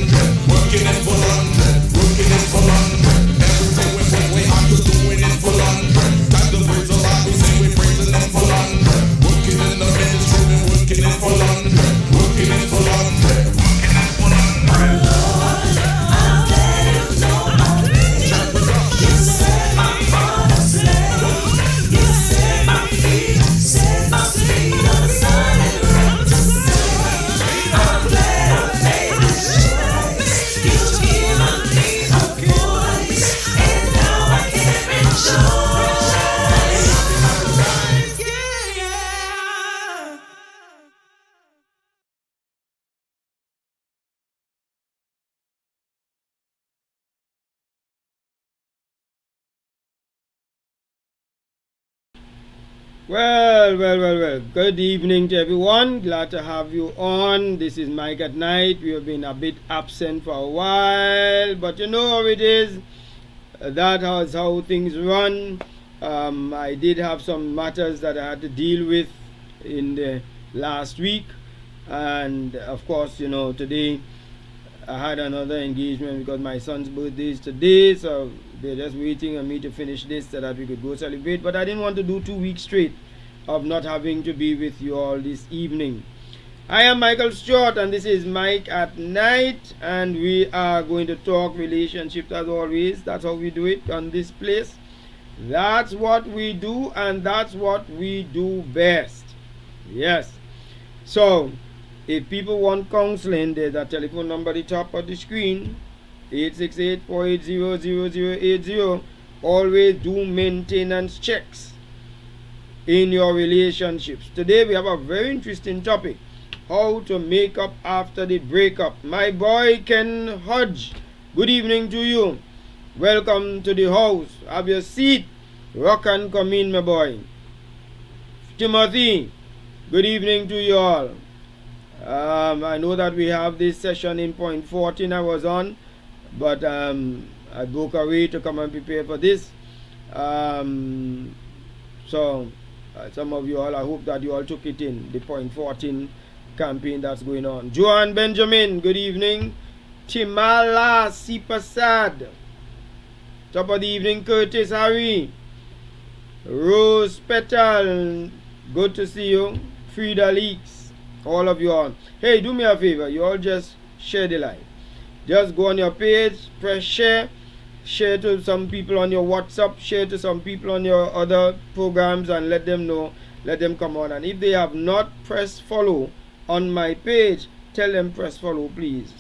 Working it for London, working it for London. Everything we put we have to doing it for London. Time to praise the Lord, we say we praising Him for London. Working in the ministry, we working it for London, working it for London, working it for London. Lord, I'll let you know my name. You set my heart aflame. You set my feet on the solid rock to stay. I'm glad I made this choice. You've given me a voice, and now I can rejoice. Yeah. Well. Good evening to everyone. Glad to have you on. This is Mike at Night. We have been a bit absent for a while, but you know how it is. That is how things run. I did have some matters that I had to deal with in the last week, and of course, you know, today I had another engagement because my son's birthday is today, so they're just waiting on me to finish this so that we could go celebrate. But I didn't want to do 2 weeks straight of not having to be with you all this evening. I am Michael Stewart, and this is Mike at Night, and we are going to talk relationships as always. That's how we do it on this place. That's what we do, and that's what we do best. Yes. So, if people want counseling, there's a telephone number at the top of the screen, 868-480-0080. Always do maintenance checks in your relationships. Today we have a very interesting topic: how to make up after the breakup. My boy Ken Hodge, good evening to you. Welcome to the house. Have your seat. Rock and come in, my boy. Timothy, good evening to you all. I know that we have this session in point 14 I was on, but I broke away to come and prepare for this. Some of you all, I hope that you all took it in, the point 14 campaign that's going on. Joanne Benjamin, good evening. Timala Sipasad, top of the evening. Curtis Harry, Rose Petal, good to see you. Frida Leaks, all of you all. Hey, do me a favor, you all just share the live. Just go on your page, press share to some people on your WhatsApp, share to some people on your other programs, and let them know, let them come on. And if they have not pressed follow on my page, tell them press follow, please.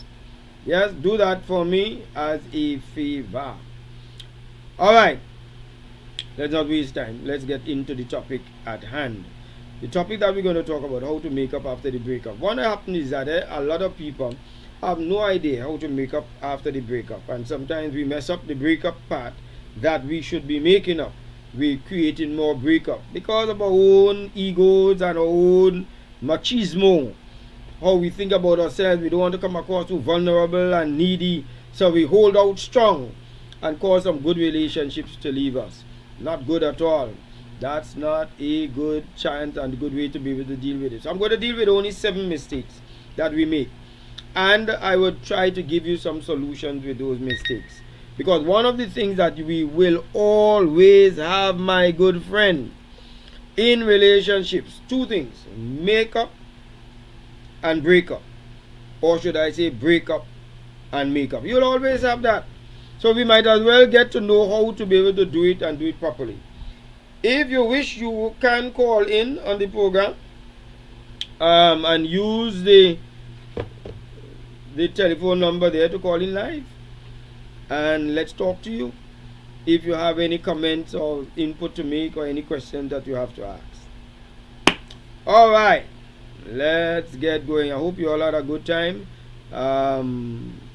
Yes, do that for me as a favor. Alright, let's not waste time. Let's get into the topic at hand. The topic that we're going to talk about, how to make up after the breakup. What happens is that a lot of people have no idea how to make up after the breakup, and sometimes we mess up the breakup part that we should be making up. We're creating more breakup because of our own egos and our own machismo, how we think about ourselves. We don't want to come across too vulnerable and needy, so we hold out strong and cause some good relationships to leave us. Not good at all. That's not a good chance and a good way to be able to deal with it. So I'm going to deal with only 7 mistakes that we make, and I would try to give you some solutions with those mistakes, because one of the things that we will always have, my good friend, in relationships, 2 things: make up and break up, or should I say break up and make up. You'll always have that. So we might as well get to know how to be able to do it and do it properly. If you wish, you can call in on the program and use the telephone number there to call in live, and let's talk to you if you have any comments or input to make, or any questions that you have to ask. Alright, let's get going. I hope you all had a good time. I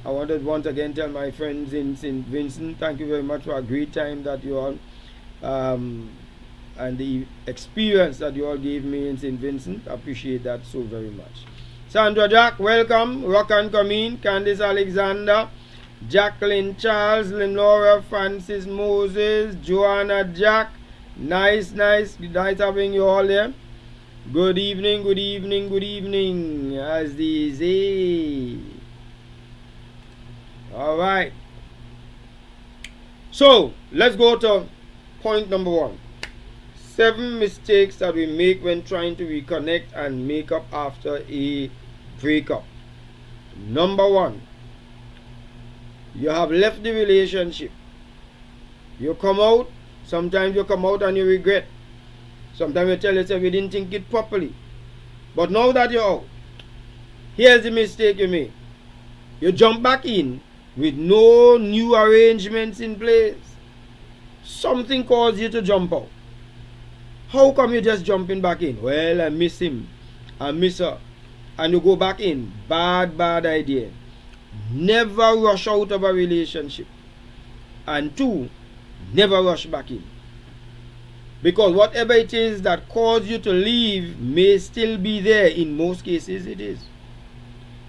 wanted once again tell my friends in St. Vincent, thank you very much for a great time that you all and the experience that you all gave me in St. Vincent. I appreciate that so very much. Sandra Jack, welcome. Rock and come in. Candice Alexander, Jacqueline Charles, Lenora Francis Moses, Joanna Jack. Nice having you all there. Good evening, as they say. So let's go to point number 1. 7 mistakes that we make when trying to reconnect and make up after a breakup. Number 1, you have left the relationship. You come out, sometimes you come out and you regret. Sometimes you tell yourself you didn't think it properly. But now that you're out, here's the mistake you made. You jump back in with no new arrangements in place. Something caused you to jump out. How come you just jumping back in? Well, I miss him. I miss her. And you go back in. Bad idea. Never rush out of a relationship. And 2, never rush back in. Because whatever it is that caused you to leave may still be there. In most cases it is.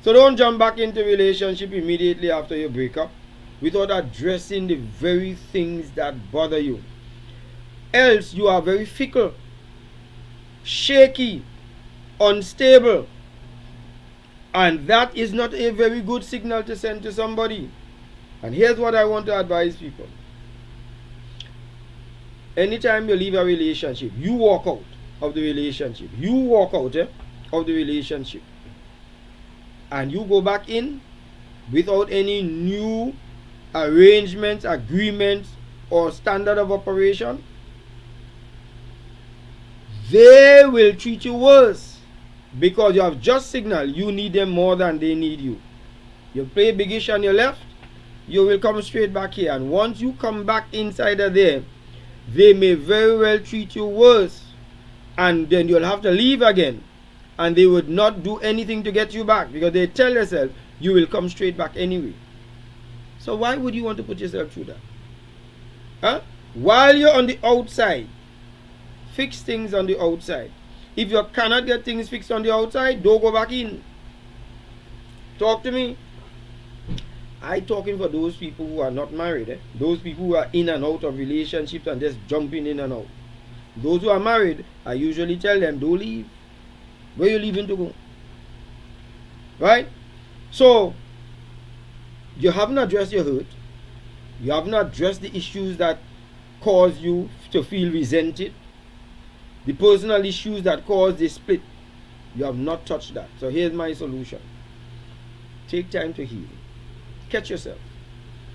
So don't jump back into a relationship immediately after you break up without addressing the very things that bother you. Else you are very fickle, shaky, unstable. And that is not a very good signal to send to somebody. And here's what I want to advise people. Anytime you leave a relationship, you walk out of the relationship. You walk out of the relationship. And you go back in without any new arrangements, agreements, or standard of operation, they will treat you worse because you have just signaled you need them more than they need you. You play biggish on your left, you will come straight back here. And once you come back inside of there, they may very well treat you worse. And then you'll have to leave again. And they would not do anything to get you back because they tell yourself you will come straight back anyway. So why would you want to put yourself through that? Huh? While you're on the outside, fix things on the outside. If you cannot get things fixed on the outside, don't go back in. Talk to me. I talking for those people who are not married. Those people who are in and out of relationships and just jumping in and out. Those who are married, I usually tell them, don't leave. Where you leaving to go? Right? So, you haven't addressed your hurt. You haven't addressed the issues that cause you to feel resented. The personal issues that cause the split. You have not touched that. So here's my solution. Take time to heal. Catch yourself.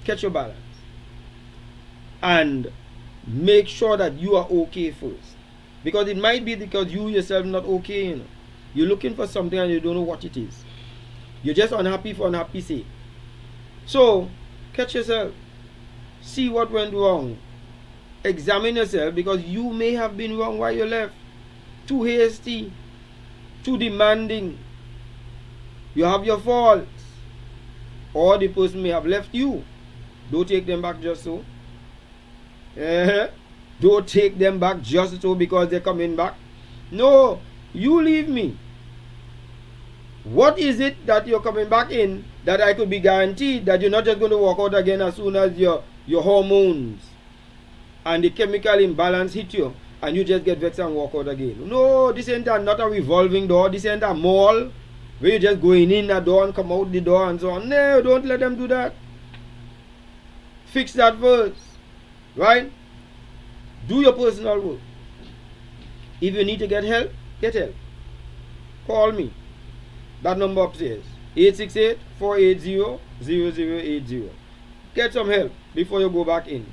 Catch your balance. And make sure that you are okay first. Because it might be because you yourself not okay, you know. You're looking for something and you don't know what it is. You're just unhappy for unhappy's sake. So, catch yourself. See what went wrong. Examine yourself because you may have been wrong while you left. Too hasty. Too demanding. You have your faults. Or the person may have left you. Don't take them back just so. Don't take them back just so because they're coming back. No, you leave me. What is it that you're coming back in that I could be guaranteed that you're not just going to walk out again as soon as your hormones and the chemical imbalance hit you and you just get vexed and walk out again? No, this ain't not a revolving door. This ain't a mall where you're just going in a door and come out the door and so on. No, don't let them do that. Fix that first. Right? Do your personal work. If you need to get help, get help. Call me. That number upstairs. 868-480-0080. Get some help before you go back in.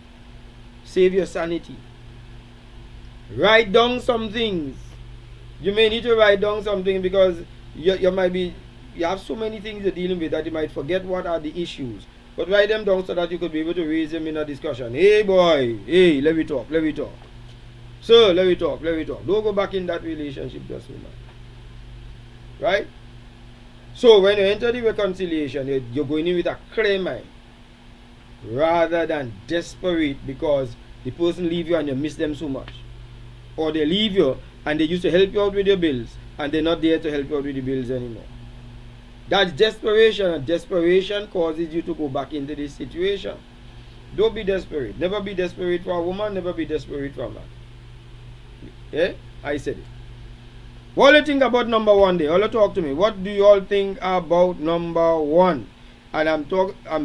Save your sanity. Write down some things. You may need to write down something because you have so many things you're dealing with that you might forget what are the issues. But write them down so that you could be able to raise them in a discussion. Hey boy, hey, let me talk. Sir, let me talk. Don't go back in that relationship just so much. Right? So when you enter the reconciliation, you're going in with a clear mind rather than desperate because the person leave you and you miss them so much. Or they leave you and they used to help you out with your bills and they're not there to help you out with the bills anymore. That's desperation, and desperation causes you to go back into this situation. Don't be desperate. Never be desperate for a woman, never be desperate for a man. Yeah? I said it. What do you think about number 1 there? All talk to me. What do you all think about number 1? And I'm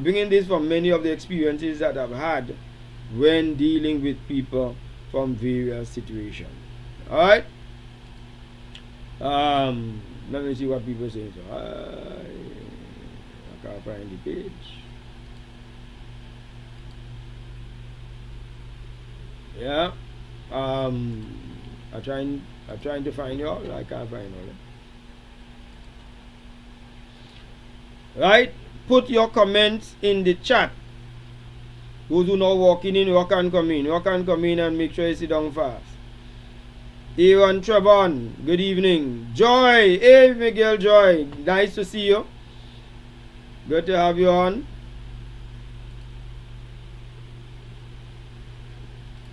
bringing this from many of the experiences that I've had when dealing with people from various situations. Alright? Let me see what people say. So I can't find the page. Yeah. I'm trying to find you all. I can't find all. Right? Put your comments in the chat. Those who not walking in, you can come in. You can come in and make sure you sit down fast. Aaron Trevon, good evening. Joy, hey Miguel Joy, nice to see you. Good to have you on.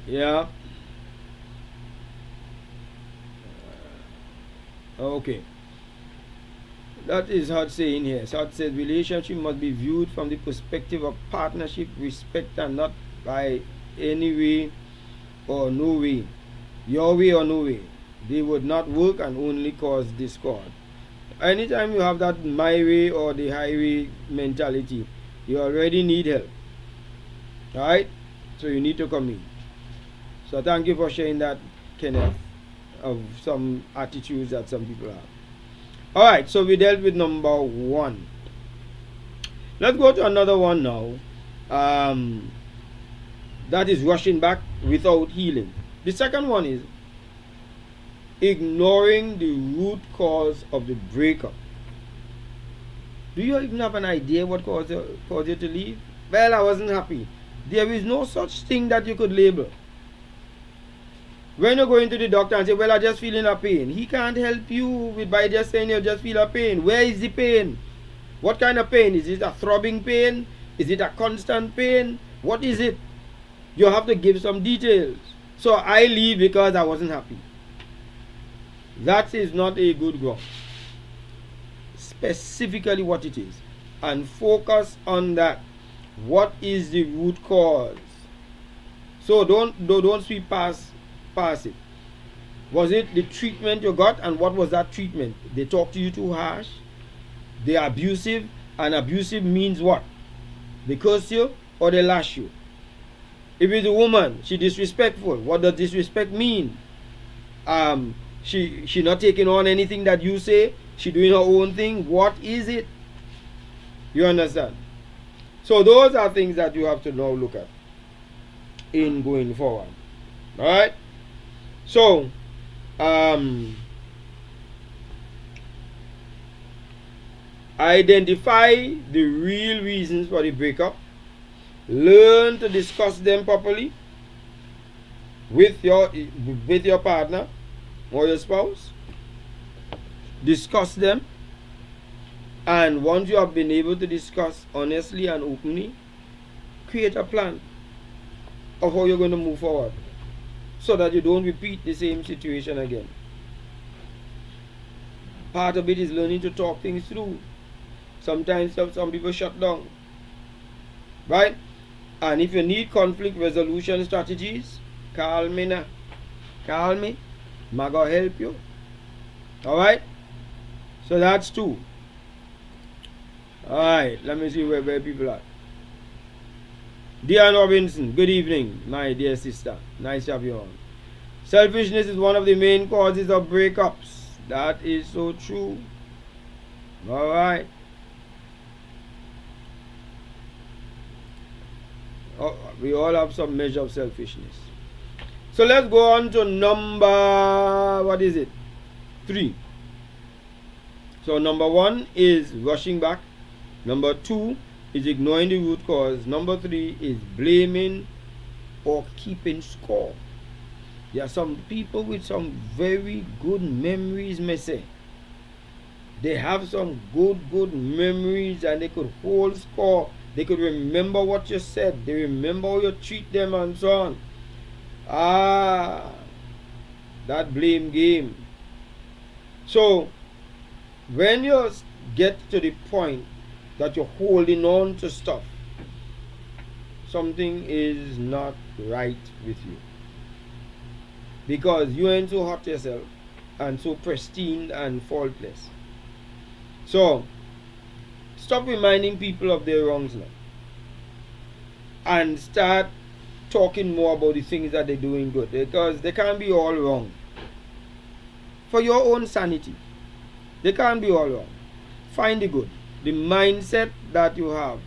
Yeah. Okay. That is hard saying here. So it says relationship must be viewed from the perspective of partnership, respect, and not by any way or no way. Your way or no way. They would not work and only cause discord. Anytime you have that my way or the highway mentality, you already need help. Alright? So you need to come in. So thank you for sharing that, Kenneth, of some attitudes that some people have. Alright, so we dealt with number 1. Let's go to another one now. That is rushing back without healing. The second one is ignoring the root cause of the breakup. Do you even have an idea what caused you to leave? Well, I wasn't happy. There is no such thing that you could label. When you go into the doctor and say, well, I'm just feeling a pain, he can't help you by just saying you just feel a pain. Where is the pain? What kind of pain? Is it a throbbing pain? Is it a constant pain? What is it? You have to give some details. So I leave because I wasn't happy. That is not a good ground. Specifically what it is. And focus on that. What is the root cause? So don't sweep past it. Was it the treatment you got, and what was that treatment? They talk to you too harsh, they are abusive, and abusive means what? They curse you or they lash you. If it's a woman, she disrespectful. What does disrespect mean? She not taking on anything that you say, she doing her own thing. What is it? You understand? So those are things that you have to now look at in going forward. Alright? So, identify the real reasons for the breakup. Learn to discuss them properly with your partner or your spouse. Discuss them. And once you have been able to discuss honestly and openly, create a plan of how you're going to move forward, so that you don't repeat the same situation again. Part of it is learning to talk things through. Sometimes some people shut down. Right? And if you need conflict resolution strategies, call me now. Call me. I'm going to help you. Alright? So that's 2. Alright, let me see where people are. Diane Robinson, good evening, my dear sister. Nice to have you on. Selfishness is one of the main causes of breakups. That is so true. Alright. Oh, we all have some measure of selfishness. So let's go on to number, what is it? 3. So number 1 is rushing back. Number 2 is ignoring the root cause. Number 3 is blaming or keeping score. There are some people with some very good memories, may say. They have some good memories, and they could hold score. They could remember what you said. They remember how you treat them and so on. That blame game. So when you get to the point that you're holding on to stuff, something is not right with you, because you ain't so hot yourself and so pristine and faultless. So stop reminding people of their wrongs now, and start talking more about the things that they're doing good, because they can't be all wrong. For your own sanity, they can't be all wrong. Find the good. The mindset that you have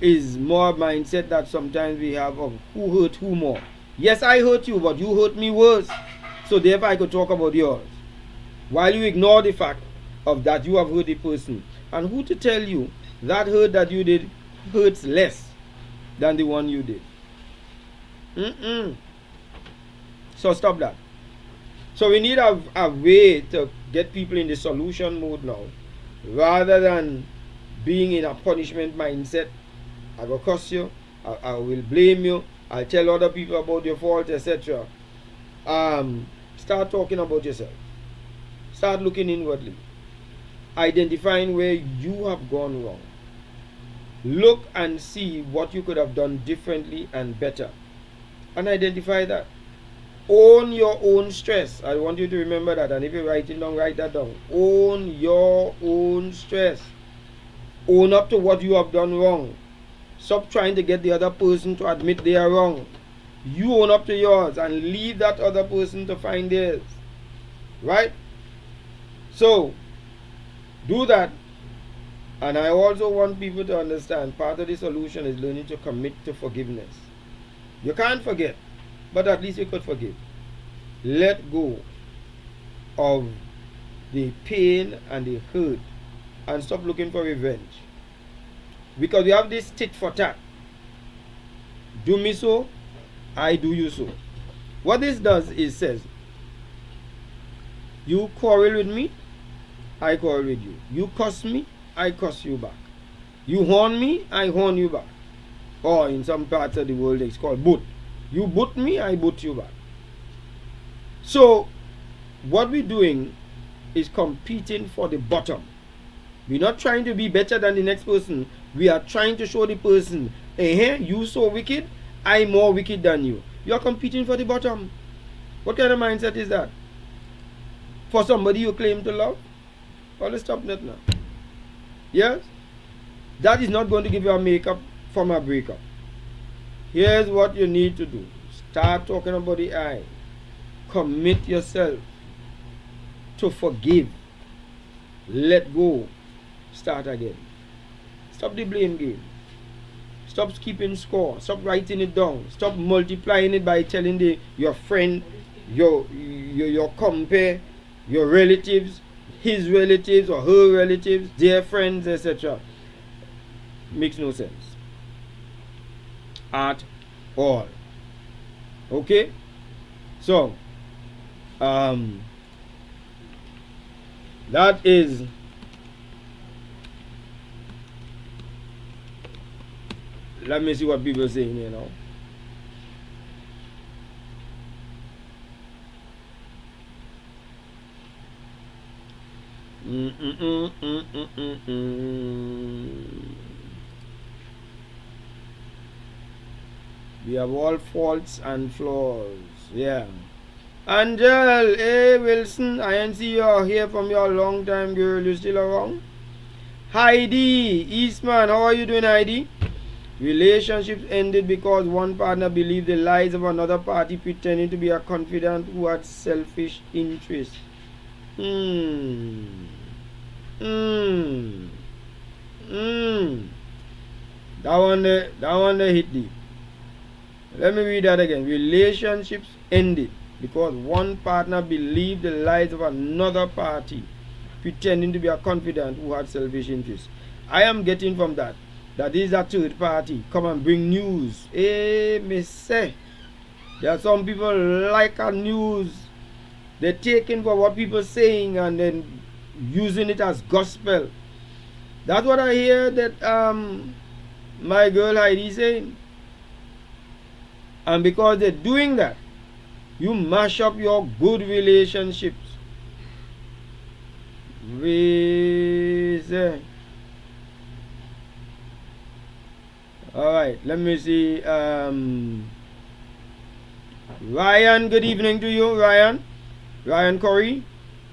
is more mindset that sometimes we have of who hurt who more. Yes, I hurt you, but you hurt me worse. So therefore I could talk about yours. While you ignore the fact of that you have hurt the person. And who to tell you that hurt that you did hurts less than the one you did. So stop that. So we need a way to get people in the solution mode now, rather than being in a punishment mindset. I will curse you, I will blame you, I'll tell other people about your fault, etc. Start talking about yourself. Start looking inwardly, identifying where you have gone wrong. Look and see what you could have done differently and better, and identify that. Own your own stress. I want you to remember that, and if you're writing down, write that down. Own your own stress. Own up to what you have done wrong. Stop trying to get the other person to admit they are wrong. You own up to yours and leave that other person to find theirs. Right? So, do that. And I also want people to understand part of the solution is learning to commit to forgiveness. You can't forget, but at least you could forgive. Let go of the pain and the hurt and stop looking for revenge. Because we have this tit for tat. Do me so, I do you so. What this does is says, you quarrel with me, I quarrel with you. You cuss me, I cuss you back. You horn me, I horn you back. Or in some parts of the world it's called boot. You boot me, I boot you back. So what we're doing is competing for the bottom. We're not trying to be better than the next person. We are trying to show the person, you so wicked, I'm more wicked than you. You're competing for the bottom. What kind of mindset is that? For somebody you claim to love? Well, let's stop that now. Yes? That is not going to give you a makeup from a breakup. Here's what you need to do. Start talking about the I. Commit yourself to forgive. Let go. Start again. Stop the blame game. Stop keeping score. Stop writing it down. Stop multiplying it by telling your friend, your compare, your relatives, his relatives or her relatives, their friends, etc. Makes no sense at all. Okay? So, that is let me see what people are saying here now. We have all faults and flaws. Yeah. Angel, hey Wilson, I ain't see you here from your long time, girl. You still around? Heidi, Eastman, how are you doing, Heidi? Relationships ended because one partner believed the lies of another party, pretending to be a confidant who had selfish interests. That one they hit deep. Let me read that again. Relationships ended because one partner believed the lies of another party, pretending to be a confidant who had selfish interests. I am getting from that is a third party come and bring news. Me say, there are some people like a news. They're taking for what people are saying and then using it as gospel. That's what I hear that my girl Heidi saying. And because they're doing that, you mash up your good relationships. Alright, let me see. Ryan, good evening to you, Ryan. Ryan Curry.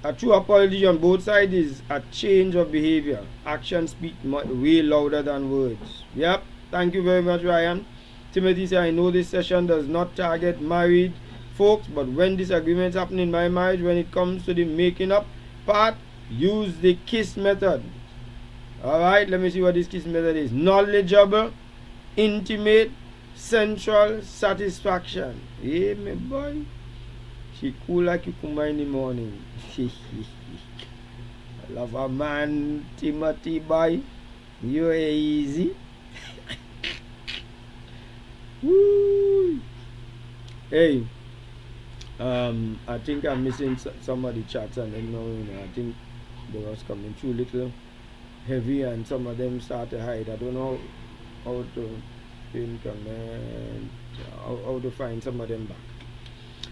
A true apology on both sides is a change of behavior. Actions speak way louder than words. Yep. Thank you very much, Ryan. Timothy said, I know this session does not target married folks, but when disagreements happen in my marriage, when it comes to the making up part, use the KISS method. Alright, let me see what this KISS method is. Knowledgeable, intimate, sensual satisfaction. Hey, my boy. She cool like you come in the morning. I love a man, Timothy boy. You're easy. Woo. Hey, I think I'm missing some of the chats, and then I think they was coming through a little heavy, and some of them start to hide. I don't know how to pin comment, how to find some of them back.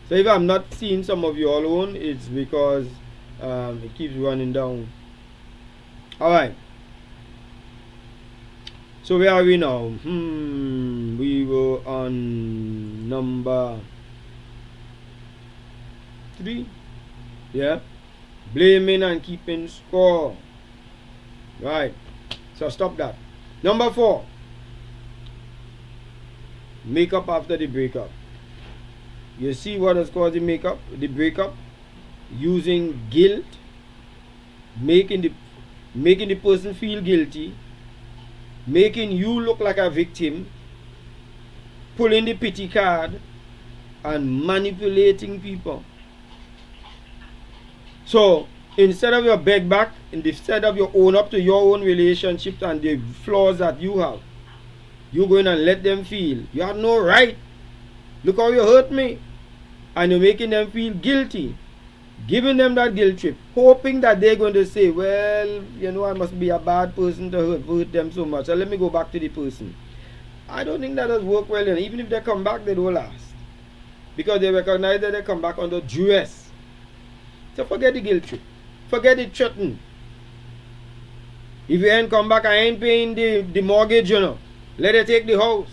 So if I'm not seeing some of you all on, it's because it keeps running down. Alright. So where are we now? We were on number 3. Yeah. Blaming and keeping score. Right. So stop that. Number 4. Make up after the breakup. You see what has caused the breakup? Using guilt, making the person feel guilty, making you look like a victim, pulling the pity card, and manipulating people. So instead of your beg back, instead of you own up to your own relationship and the flaws that you have, you're going to let them feel you have no right. Look how you hurt me. And you're making them feel guilty, giving them that guilt trip, hoping that they're going to say, well, I must be a bad person to hurt them so much, so let me go back to the person. I don't think that does work well. And even if they come back, they don't last, because they recognize that they come back under duress. So forget the guilt trip, forget the threatening. If you ain't come back, I ain't paying the mortgage, let it take the house.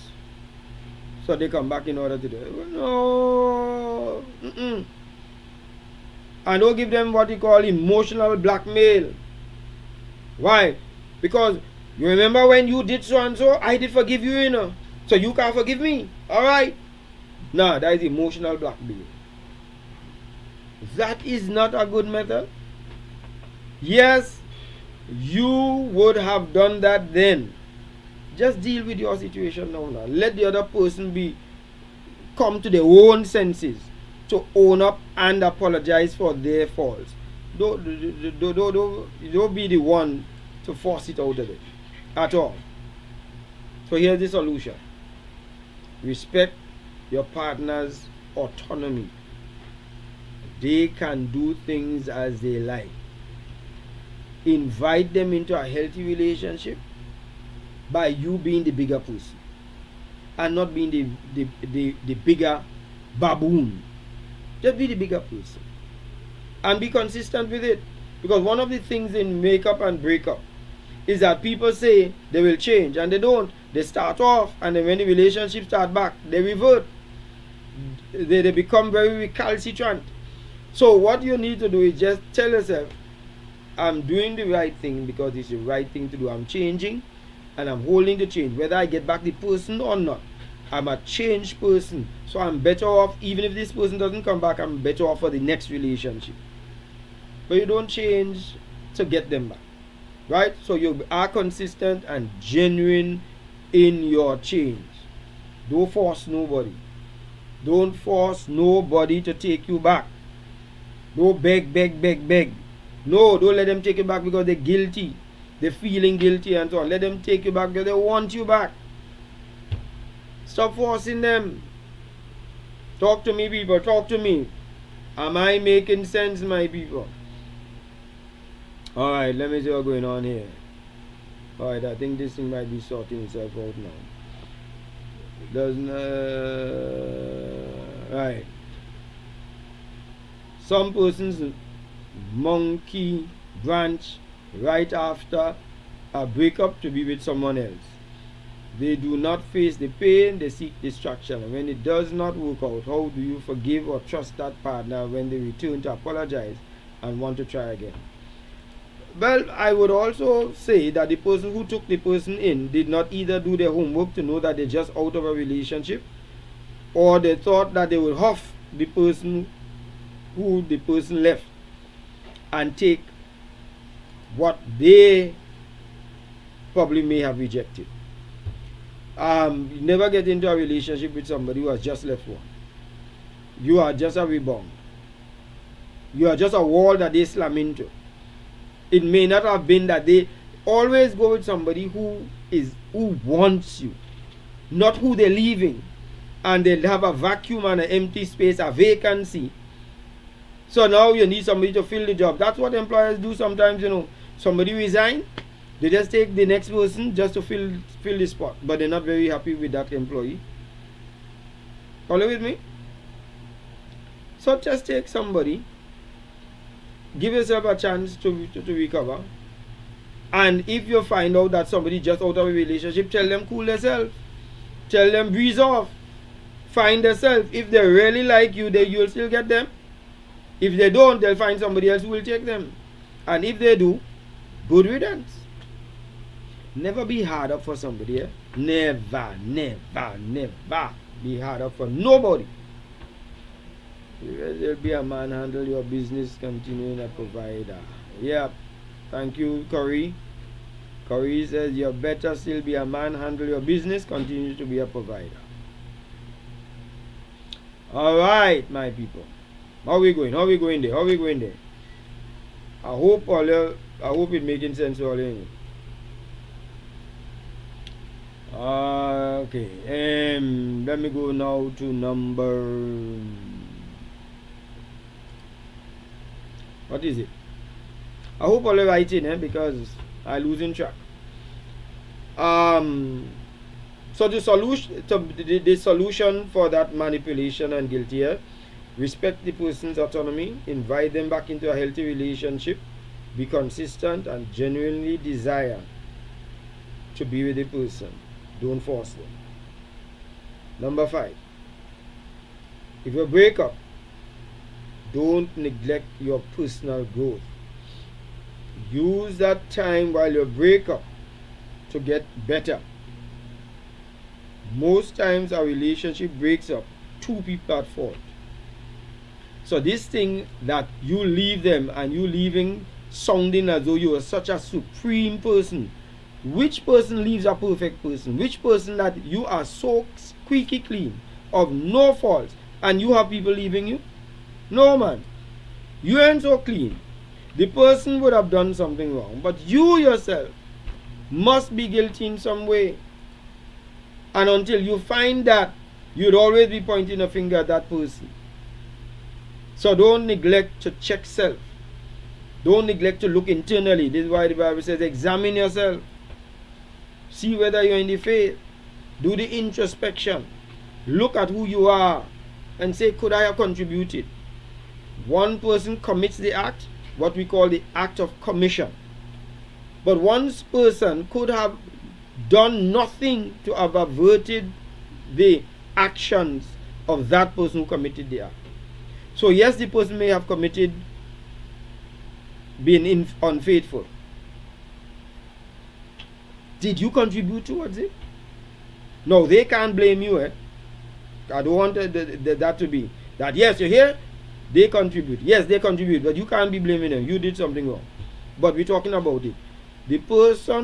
So they come back in order to do it. No. And don't give them what you call emotional blackmail. Why? Because you remember when you did so and so, I did forgive you, so you can't forgive me. Alright? No, that is emotional blackmail. That is not a good method. Yes, you would have done that then. Just deal with your situation now. Let the other person come to their own senses to own up and apologize for their faults. Don't be the one to force it out of it at all. So here's the solution. Respect your partner's autonomy. They can do things as they like. Invite them into a healthy relationship by you being the bigger person and not being the bigger baboon. Just be the bigger person and be consistent with it. Because one of the things in makeup and breakup is that people say they will change and they don't. They start off, and then when the relationship starts back, they revert. They become very recalcitrant. So what you need to do is just tell yourself, I'm doing the right thing because it's the right thing to do. I'm changing and I'm holding the change. Whether I get back the person or not, I'm a changed person. So I'm better off, even if this person doesn't come back, I'm better off for the next relationship. But you don't change to get them back. Right? So you are consistent and genuine in your change. Don't force nobody. Don't force nobody to take you back. Don't beg. No, don't let them take you back because they're guilty. They're feeling guilty and so on. Let them take you back because they want you back. Stop forcing them. Talk to me, people. Talk to me. Am I making sense, my people? Alright, let me see what's going on here. Alright, I think this thing might be sorting itself out now. Doesn't right. Some persons monkey branch right after a breakup to be with someone else. They do not face the pain, they seek distraction. And when it does not work out, how do you forgive or trust that partner when they return to apologize and want to try again? Well, I would also say that the person who took the person in did not either do their homework to know that they're just out of a relationship, or they thought that they would huff the person who the person left and take what they probably may have rejected. You never get into a relationship with somebody who has just left one. You are just a rebound. You are just a wall that they slam into. It may not have been that they always go with somebody who wants you, not who they're leaving, and they'll have a vacuum and an empty space, a vacancy. So now you need somebody to fill the job. That's what employers do sometimes, you know. Somebody resign, they just take the next person just to fill the spot, but they're not very happy with that employee. Follow with me? So just take somebody, give yourself a chance to recover, and if you find out that somebody just out of a relationship, tell them cool themselves, tell them breeze off, find themselves. If they really like you, you'll still get them. If they don't, they'll find somebody else who will take them, and if they do, good riddance. Never be hard up for somebody. Never be hard up for nobody. There'll be a man handle your business, continuing a provider. Yeah, thank you, Corey. Corey says you better still be a man, handle your business, continue to be a provider. Alright, my people. How we going there? I hope it's making sense to all of you. Okay. Let me go now to number. What is it? I hope all are writing, because I losing track. So the solution for that manipulation and guilt here: respect the person's autonomy, invite them back into a healthy relationship, be consistent, and genuinely desire to be with the person. Don't force them. Number 5. If you break up, don't neglect your personal growth. Use that time while you break up to get better. Most times a relationship breaks up, 2 people at fault. So this thing that you leave them and you leaving sounding as though you are such a supreme person. Which person leaves a perfect person? Which person that you are so squeaky clean, of no faults, and you have people leaving you? No, man. You ain't so clean. The person would have done something wrong, but you yourself must be guilty in some way. And until you find that, you'd always be pointing a finger at that person. So don't neglect to check self. Don't neglect to look internally. This is why the Bible says examine yourself. See whether you're in the faith. Do the introspection. Look at who you are and say, could I have contributed? One person commits the act, what we call the act of commission. But one person could have done nothing to have averted the actions of that person who committed the act. So yes, the person may have committed being unfaithful. Did you contribute towards it? No, they can't blame you. I don't want that to be that. Yes, you hear? They contribute. Yes, they contribute, but you can't be blaming them. You did something wrong. But we're talking about it. The person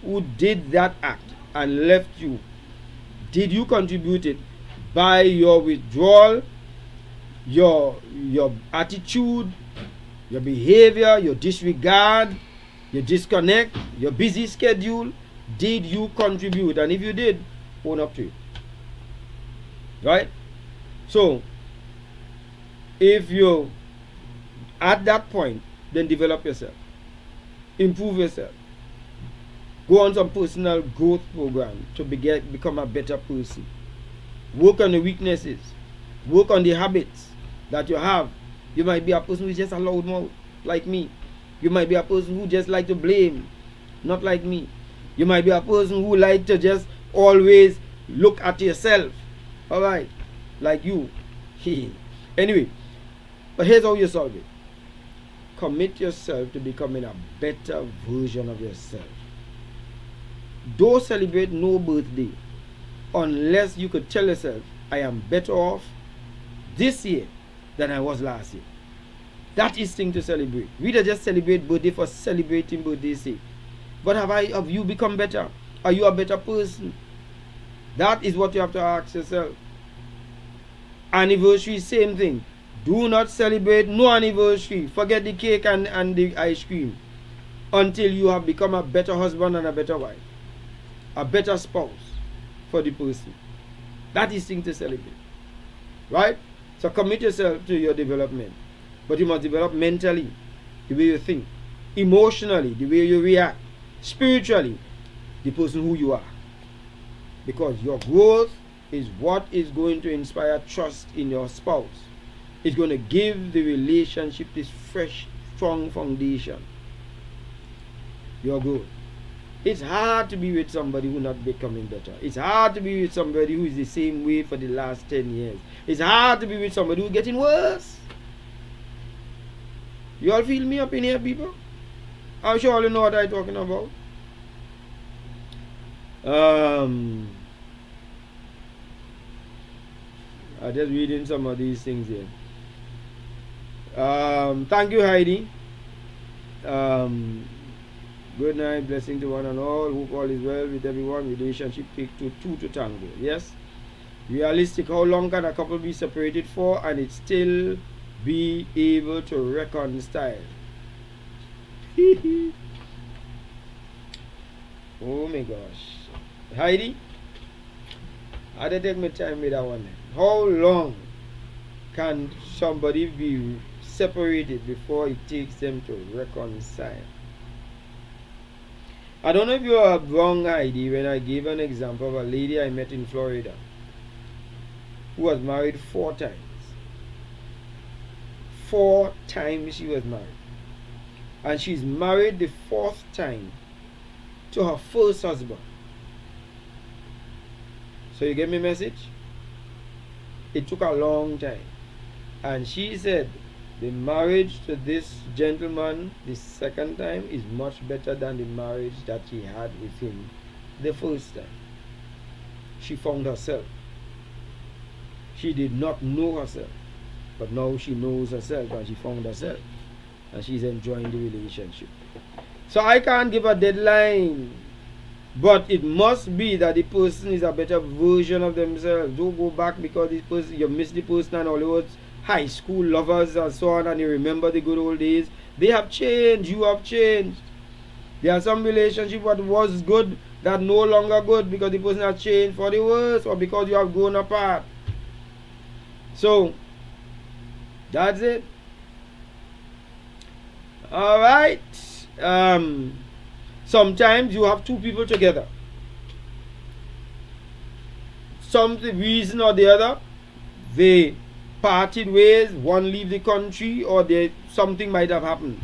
who did that act and left you, did you contribute it by your withdrawal, your attitude, your behavior, your disregard, your disconnect, your busy schedule? Did you contribute? And if you did, own up to it. Right? So, if you're at that point, then develop yourself. Improve yourself. Go on some personal growth program to become a better person. Work on the weaknesses. Work on the habits that you have. You might be a person who's just a loud mouth, like me. You might be a person who just like to blame, not like me. You might be a person who like to just always look at yourself. Alright, like you. Anyway, but here's how you solve it. commit yourself to becoming a better version of yourself. Don't celebrate no birthday unless you could tell yourself, I am better off this year than I was last year. That is thing to celebrate. We don't just celebrate birthday for celebrating birthday's sake. But have you become better? Are you a better person? That is what you have to ask yourself. Anniversary, same thing. Do not celebrate no anniversary. Forget the cake and the ice cream until you have become a better husband and a better wife, a better spouse for the person. That is thing to celebrate. Right? So commit yourself to your development. But you must develop mentally, the way you think, emotionally, the way you react, spiritually, the person who you are. Because your growth is what is going to inspire trust in your spouse. It's going to give the relationship this fresh, strong foundation. Your growth. It's hard to be with somebody who's not becoming better. It's hard to be with somebody who is the same way for the last 10 years. It's hard to be with somebody who's getting worse. You all feel me up in here, people? I'm sure you know what I'm talking about. I'm just reading some of these things here. Thank you, Heidi. Good night, blessing to one and all. Hope all is well with everyone. Relationship take two to tango. Yes. Realistic. How long can a couple be separated for and it still be able to reconcile? Oh my gosh. Heidi, I did take my time with that one. How long can somebody be separated before it takes them to reconcile? I don't know if you are wrong, Heidi, when I gave an example of a lady I met in Florida who was married 4 times. 4 times she was married. And she's married the 4th time to her first husband. So you get my message? It took a long time. And she said the marriage to this gentleman the 2nd time is much better than the marriage that she had with him the 1st time. She found herself. She did not know herself. But now she knows herself and she found herself. And she's enjoying the relationship. So I can't give a deadline. But it must be that the person is a better version of themselves. Don't go back because this person, you miss the person and all those high school lovers and so on, and you remember the good old days. They have changed. You have changed. There are some relationships that was good that no longer good because the person has changed for the worse or because you have grown apart. So that's it. All right. Sometimes you have 2 people together. Some reason or the other, they parted ways. One leave the country, or something might have happened.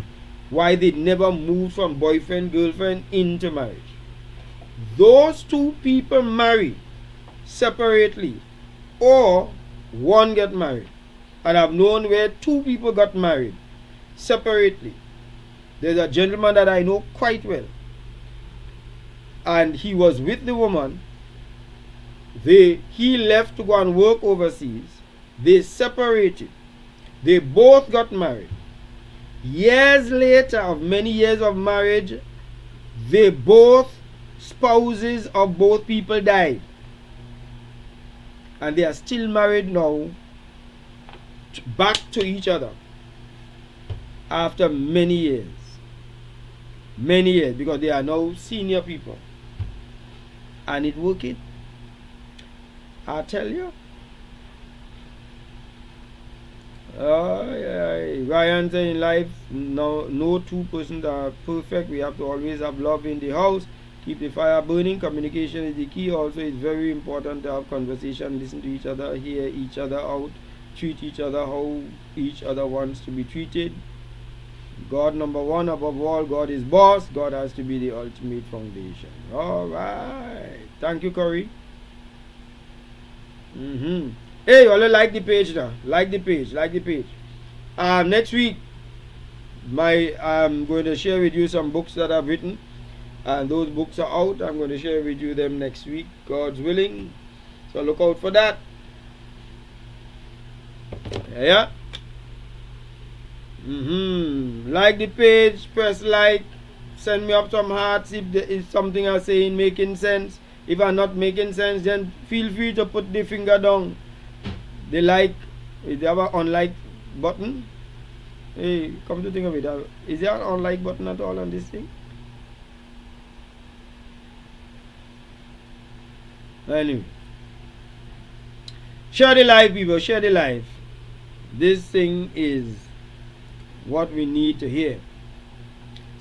Why they never moved from boyfriend girlfriend into marriage. Those 2 people marry separately, or one get married. And I've known where 2 people got married separately. There's a gentleman that I know quite well. And he was with the woman. He left to go and work overseas. They separated. They both got married. Years later, of many years of marriage, spouses of both people died. And they are still married now, back to each other. After many years. Many years, because they are now senior people. And it working. I tell you. Ryan said in life, no 2 persons are perfect. We have to always have love in the house. Keep the fire burning. Communication is the key. Also, it's very important to have conversation, listen to each other, hear each other out, treat each other how each other wants to be treated. God number 1 above all. God is boss. God has to be the ultimate foundation. All right. Thank you, Corey. Hey, you all like the page now. Like the page. Next week I'm going to share with you some books that I've written, and those books are out. I'm going to share with you them next week, God's willing. So look out for that. Yeah. Like the page, press like, send me up some hearts if there is something I'm saying making sense. If I'm not making sense, then feel free to put the finger down. The like, is there an unlike button? Hey, come to think of it, is there an unlike button at all on this thing? Anyway, share the live, people, share the live. This thing is what we need to hear.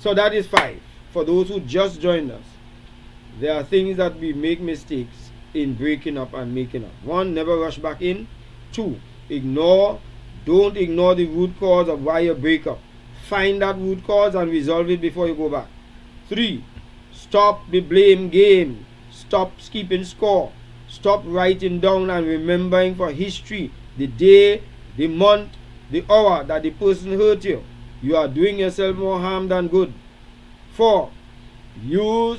So that is 5. For those who just joined us, there are things that we make mistakes in breaking up and making up. 1, never rush back in. 2, don't ignore the root cause of why you break up. Find that root cause and resolve it before you go back. 3, stop the blame game. Stop keeping score. Stop writing down and remembering for history the day, the month, the hour that the person hurt you. You are doing yourself more harm than good. 4,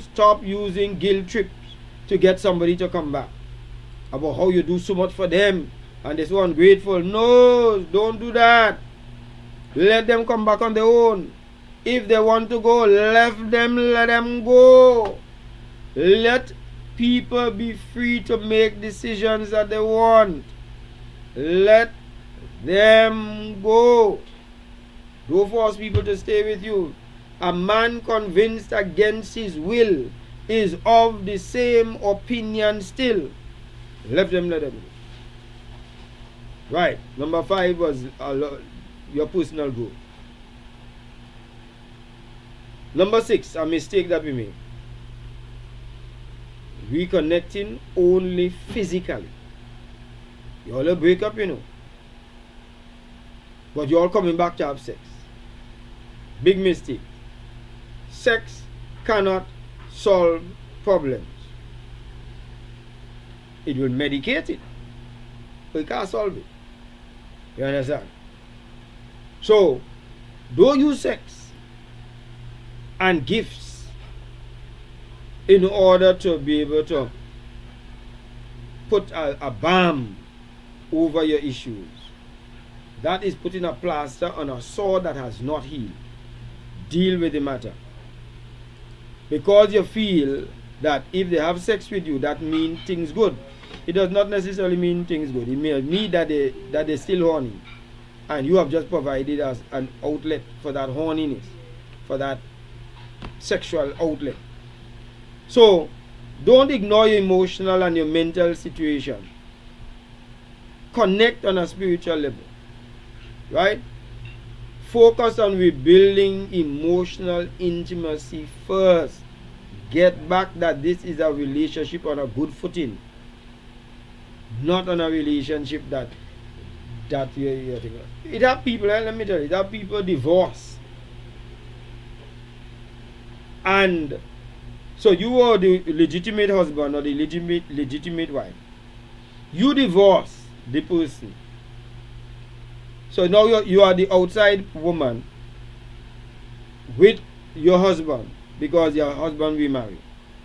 stop using guilt trips to get somebody to come back. About how you do so much for them and they're so ungrateful. No, don't do that. Let them come back on their own. If they want to go, let them go. Let people be free to make decisions that they want. Let them go. Don't force people to stay with you. A man convinced against his will is of the same opinion still. Let them go. Right. Number 5 was your personal growth. Number 6, a mistake that we made. Reconnecting only physically. You all break up, but you all coming back to have sex. Big mistake. Sex cannot solve problems. It will medicate it, but it can't solve it. You understand? So, don't use sex and gifts in order to be able to put a balm over your issues. That is putting a plaster on a sore that has not healed. Deal with the matter. Because you feel that if they have sex with you, that means things good. It does not necessarily mean things good. It may mean that they're still horny. And you have just provided us an outlet for that horniness, for that sexual outlet. So, don't ignore your emotional and your mental situation. Connect on a spiritual level. Right? Focus on rebuilding emotional intimacy first. Get back that this is a relationship on a good footing. Not on a relationship that you're thinking. It have people, let me tell you, it have people divorce. And so you are the legitimate husband or the legitimate wife. You divorce the person. So now you are the outside woman with your husband because your husband remarried.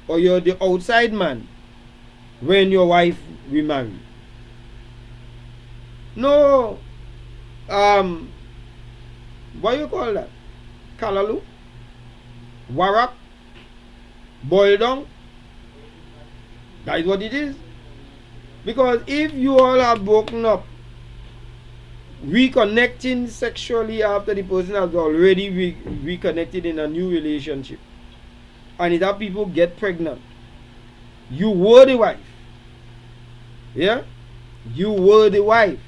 Or you're the outside man when your wife remarried. No. What you call that? Kalalu? Warak? Boil down? That is what it is. Because if you all have broken up, reconnecting sexually after the person has already reconnected in a new relationship, and if that people get pregnant, you were the wife. Yeah? You were the wife.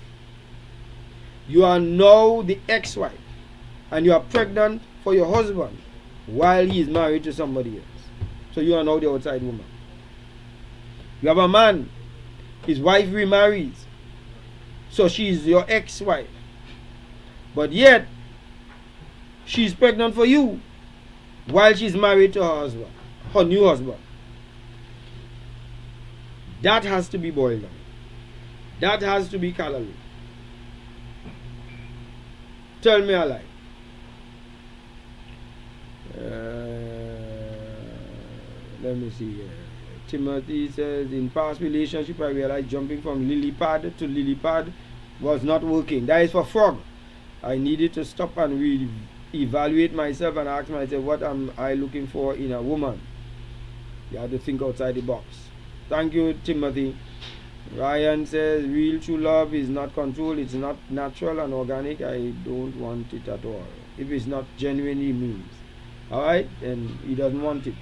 You are now the ex-wife, and you are pregnant for your husband while he is married to somebody else. So you are now the outside woman. You have a man, his wife remarries, so she is your ex-wife. But yet, she's pregnant for you while she's married to her husband, her new husband. That has to be boiled down. That has to be calorie. Tell me a lie. Let me see here. Timothy says, in past relationship I realized jumping from lily pad to lily pad was not working. That is for frog. I needed to stop and evaluate myself and ask myself, what am I looking for in a woman? You have to think outside the box. Thank you, Timothy. Ryan says, real true love is not control. It's not natural and organic. I don't want it at all. If it's not genuinely means. Alright? And he doesn't want it.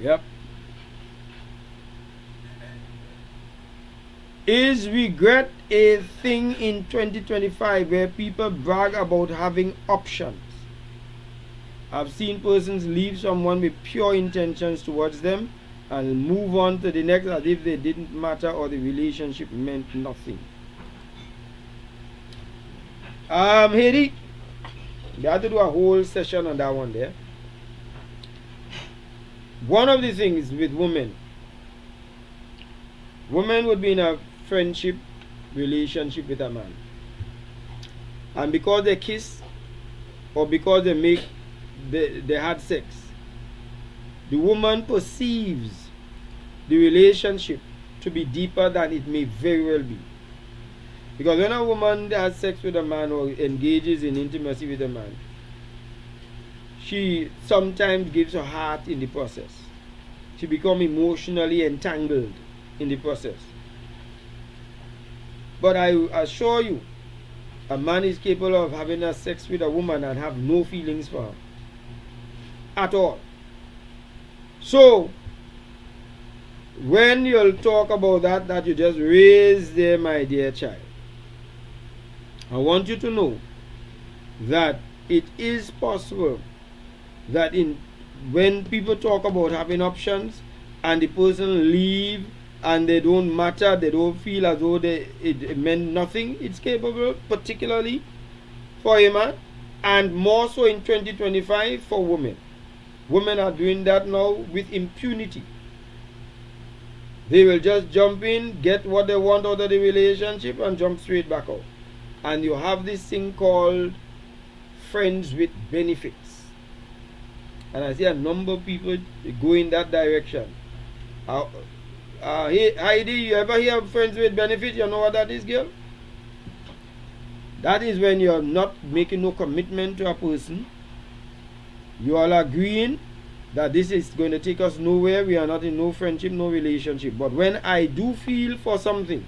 Yep. Is regret a thing in 2025 where people brag about having options? I've seen persons leave someone with pure intentions towards them and move on to the next as if they didn't matter or the relationship meant nothing. Haiti, we have to do a whole session on that one there. One of the things with women would be in a friendship relationship with a man, and because they kiss or because they had sex, the woman perceives the relationship to be deeper than it may very well be. Because when a woman has sex with a man or engages in intimacy with a man, she sometimes gives her heart in the process. She becomes emotionally entangled in the process. But I assure you, a man is capable of having a sex with a woman and have no feelings for her at all. So, when you'll talk about that you just raise there, my dear child, I want you to know that it is possible that when people talk about having options and the person leave and they don't matter, they don't feel as though it meant nothing, it's capable, particularly for a man, and more so in 2025 for women. Women are doing that now with impunity. They will just jump in, get what they want out of the relationship and jump straight back out. And you have this thing called friends with benefits. And I see a number of people go in that direction. Heidi, you ever hear of friends with benefits? You know what that is, girl? That is when you're not making no commitment to a person. You all agreeing that this is going to take us nowhere. We are not in no friendship, no relationship. But when I do feel for something,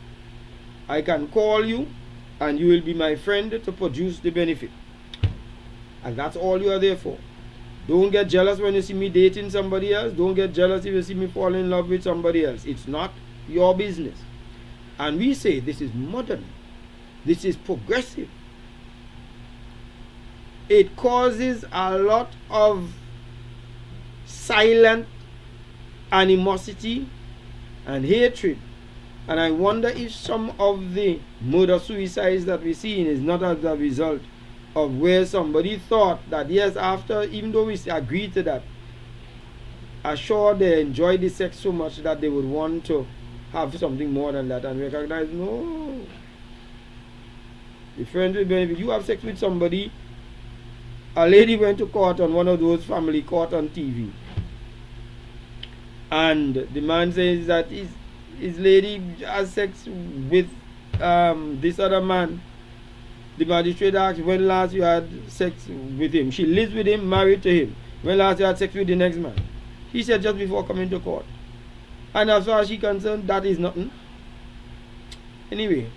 I can call you and you will be my friend to produce the benefit. And that's all you are there for. Don't get jealous when you see me dating somebody else. Don't get jealous if you see me fall in love with somebody else. It's not your business. And we say this is modern. This is progressive. It causes a lot of silent animosity and hatred. And I wonder if some of the murder-suicides that we're seeing is not as a result of where somebody thought that yes, after, even though we agree to that, I'm sure they enjoy the sex so much that they would want to have something more than that and recognize, no. The friends with benefit, you have sex with somebody. A lady went to court on one of those family court on TV. And the man says that his lady has sex with this other man. The magistrate asked, when last you had sex with him? She lives with him, married to him. When last you had sex with the next man? He said just before coming to court. And as far as she's concerned, that is nothing. Anyway,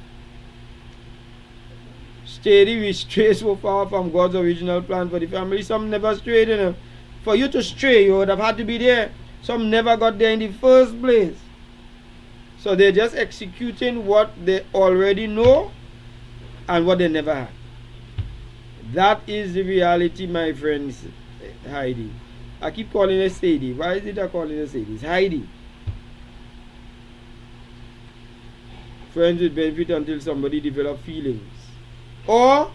steady, we stray so far from God's original plan for the family. Some never strayed, you know. For you to stray, you would have had to be there. Some never got there in the first place. So they're just executing what they already know and what they never had. That is the reality, my friends. Heidi. I keep calling her Sadie. Why is it I calling her Sadie? It's Heidi. Friends with benefit until somebody develops feelings. Or,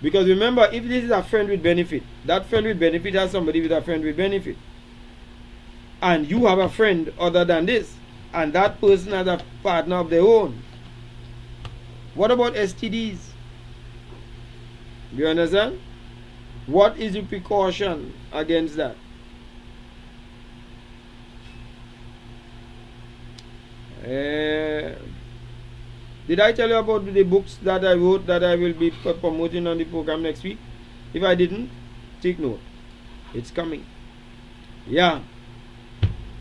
because remember, if this is a friend with benefit, that friend with benefit has somebody with a friend with benefit. And you have a friend other than this. And that person has a partner of their own. What about STDs? Do you understand? What is the precaution against that? Did I tell you about the books that I wrote that I will be promoting on the program next week? If I didn't, take note. It's coming. Yeah.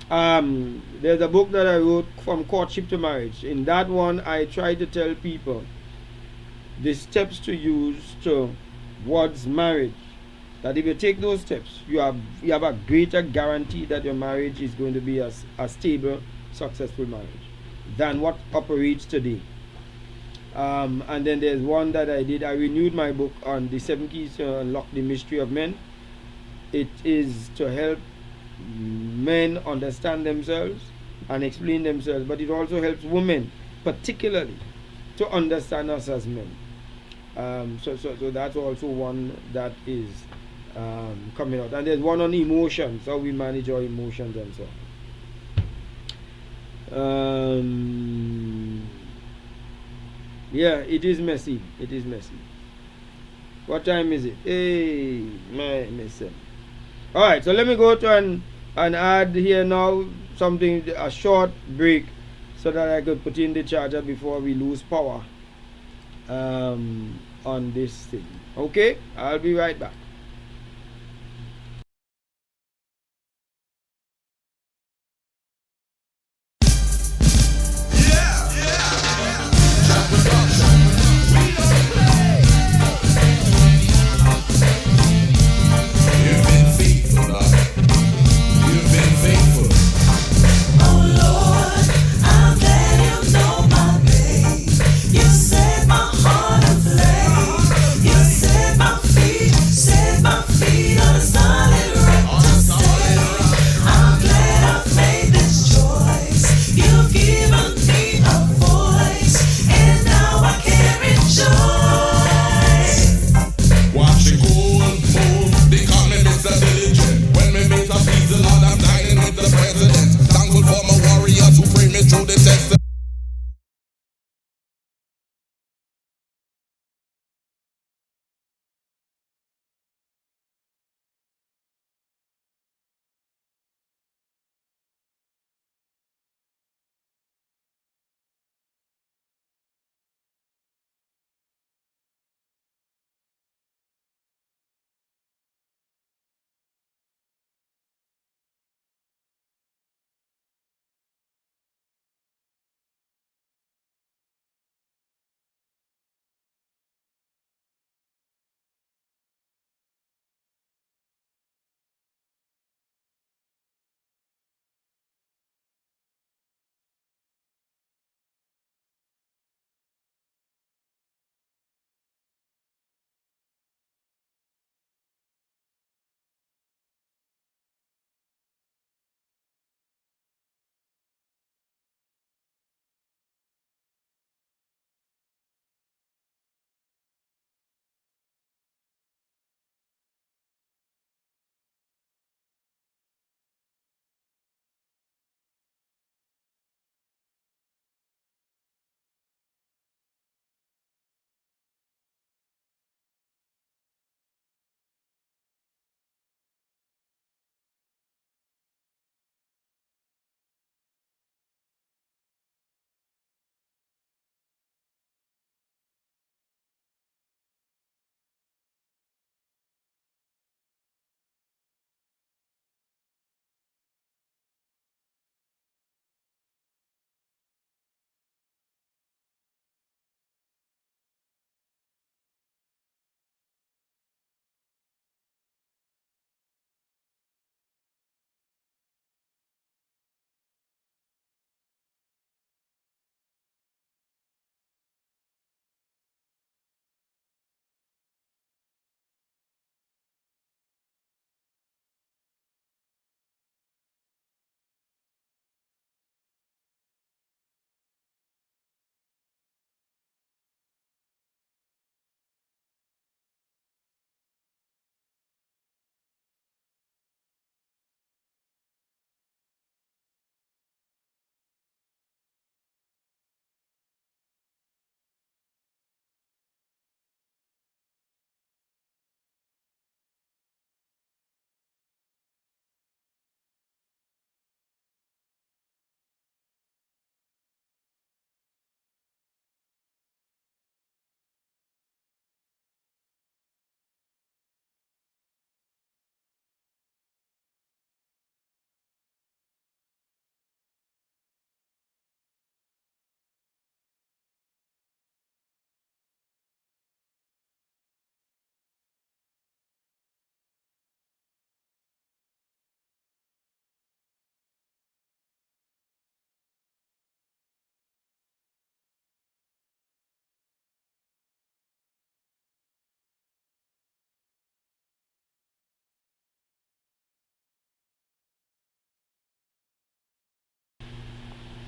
There's a book that I wrote, From Courtship to Marriage. In that one, I try to tell people the steps to use towards marriage. That if you take those steps, you have a greater guarantee that your marriage is going to be a stable, successful marriage than what operates today. And then there's one that I did. I renewed my book on the 7 keys to unlock the mystery of men. It is to help men understand themselves and explain themselves, but it also helps women particularly to understand us as men. So that's also one that is coming out. And there's one on emotions, how we manage our emotions and so on. Yeah, it is messy. It is messy. What time is it? Hey, my missing. Alright, so let me go to and add here now something, a short break, so that I could put in the charger before we lose power on this thing. Okay, I'll be right back. Set my feet, set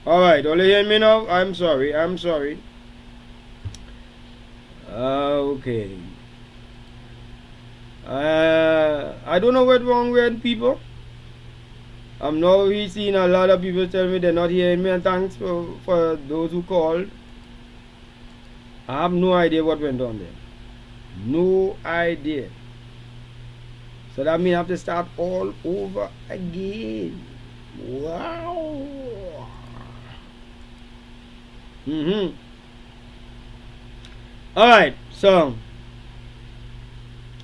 Alright, only hear me now? I'm sorry. Okay. I don't know what's wrong with people. I'm now seeing a lot of people tell me they're not hearing me, and thanks for those who called. I have no idea what went on there. No idea. So that means I have to start all over again. Wow. Alright, so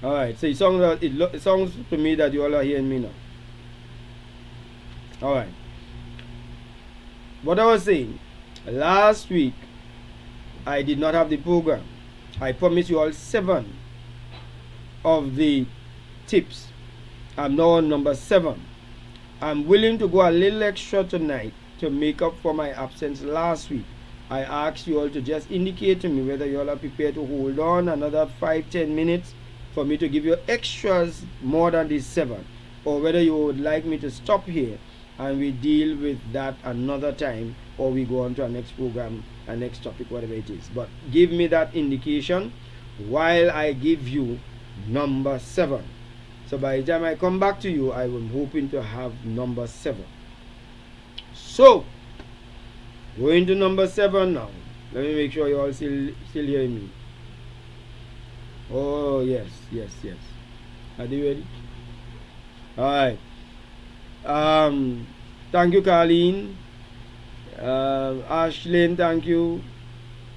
it sounds to me that you all are hearing me now. Alright. What I was saying, last week I did not have the program. I promised you all 7 of the tips. I'm now on number 7. I'm willing to go a little extra tonight to make up for my absence last week. I asked you all to just indicate to me whether you all are prepared to hold on another 5-10 minutes for me to give you extras more than these 7, or whether you would like me to stop here and we deal with that another time, or we go on to our next program, our next topic, whatever it is. But give me that indication while I give you number 7. So by the time I come back to you, I am hoping to have number 7. So going to number 7 now. Let me make sure you all still hearing me. Oh yes. Are you ready? Alright. Thank you, Carlene. Ashlyn, thank you.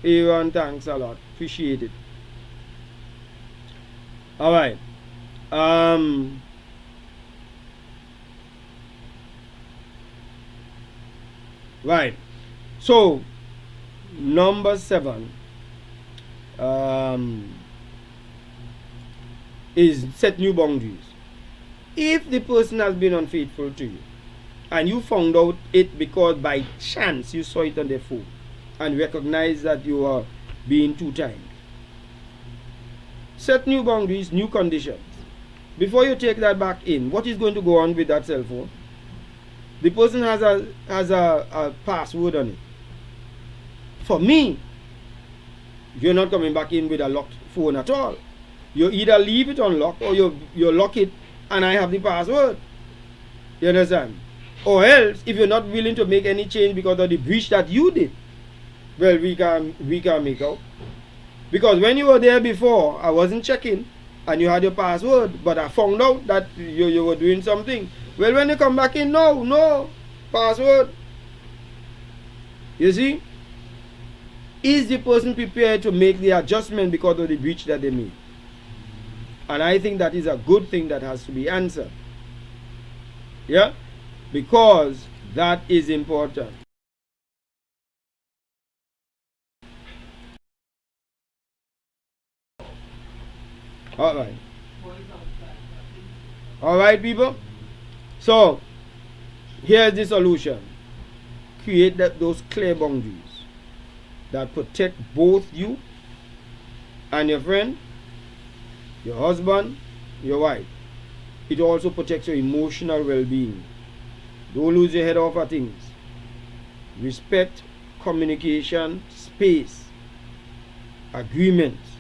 Aaron, thanks a lot. Appreciate it. Alright. Right. So number 7 is set new boundaries. If the person has been unfaithful to you and you found out it because by chance you saw it on their phone and recognize that you are being two-timed, set new boundaries, new conditions. Before you take that back in, what is going to go on with that cell phone? The person has a password on it. For me, you're not coming back in with a locked phone at all. You either leave it unlocked or you lock it and I have the password. You understand? Or else, if you're not willing to make any change because of the breach that you did, well, we can make out. Because when you were there before, I wasn't checking and you had your password, but I found out that you were doing something. Well, when you come back in, no password. You see? Is the person prepared to make the adjustment because of the breach that they made? And I think that is a good thing that has to be answered. Yeah? Because that is important. Alright. Alright, people? So, here's the solution. Create those clear boundaries that protect both you and your friend, your husband, your wife. It also protects your emotional well-being. Don't lose your head over things. Respect, communication, space, agreements,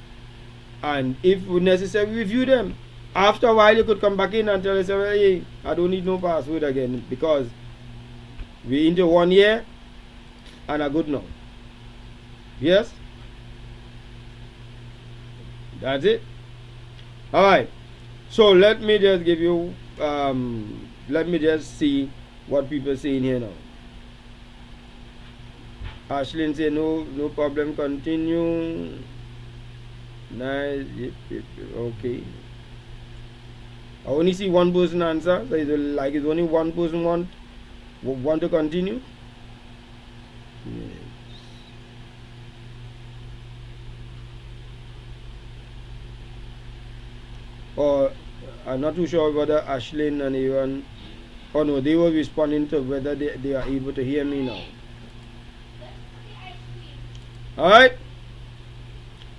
and if necessary, review them. After a while, you could come back in and tell us, hey, I don't need no password again because we're into 1 year and are good now. Yes? That's it. Alright. So let me just give you, let me just see what people are saying here now. Ashlyn say no problem, continue. Nice. Yep. Okay. I only see one person answer, so it's only one person want to continue. Yes. Or I'm not too sure whether Ashlyn and Aaron, oh no, they were responding to whether they are able to hear me now. Alright.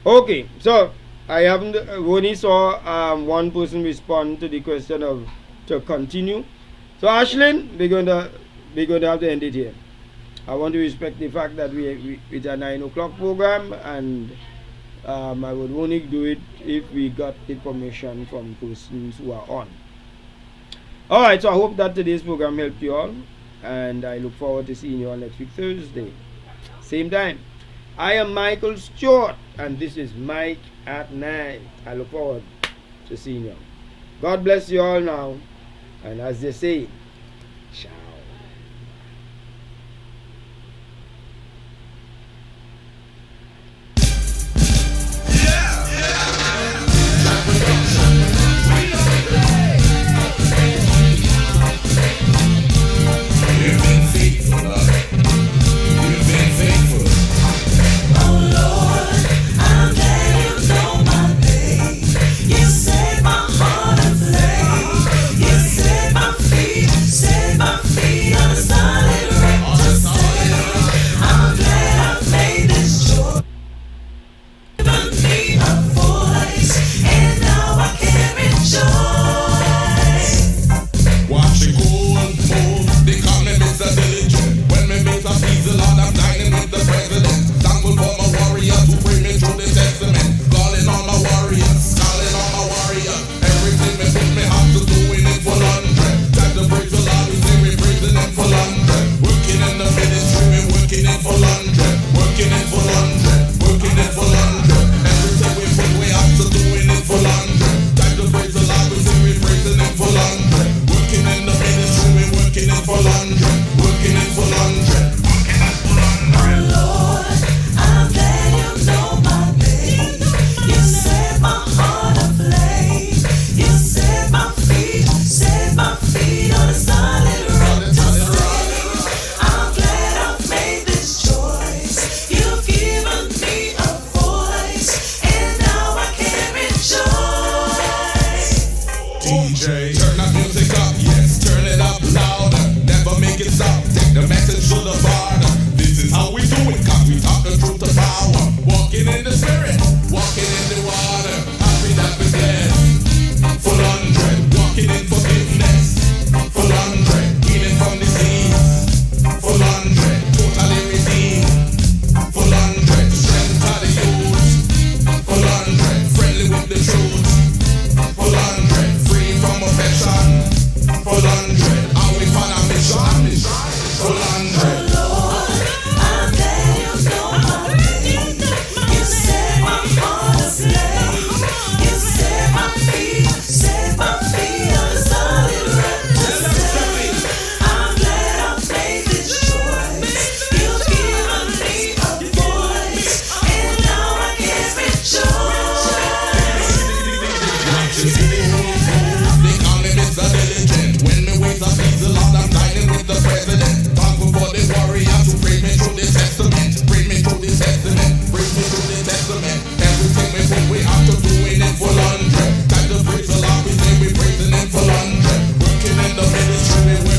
Okay, so I haven't only saw one person respond to the question to continue. So Ashlyn, we're going to have to end it here. I want to respect the fact that it's a 9 o'clock program, and I would only do it if we got the permission from persons who are on. Alright, so I hope that today's program helped you all, and I look forward to seeing you all next week Thursday, same time. I am Michael Stewart, and this is Mike at Night. I look forward to seeing you. God bless you all now, and as they say, ciao.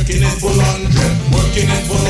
Working in full 100, working in full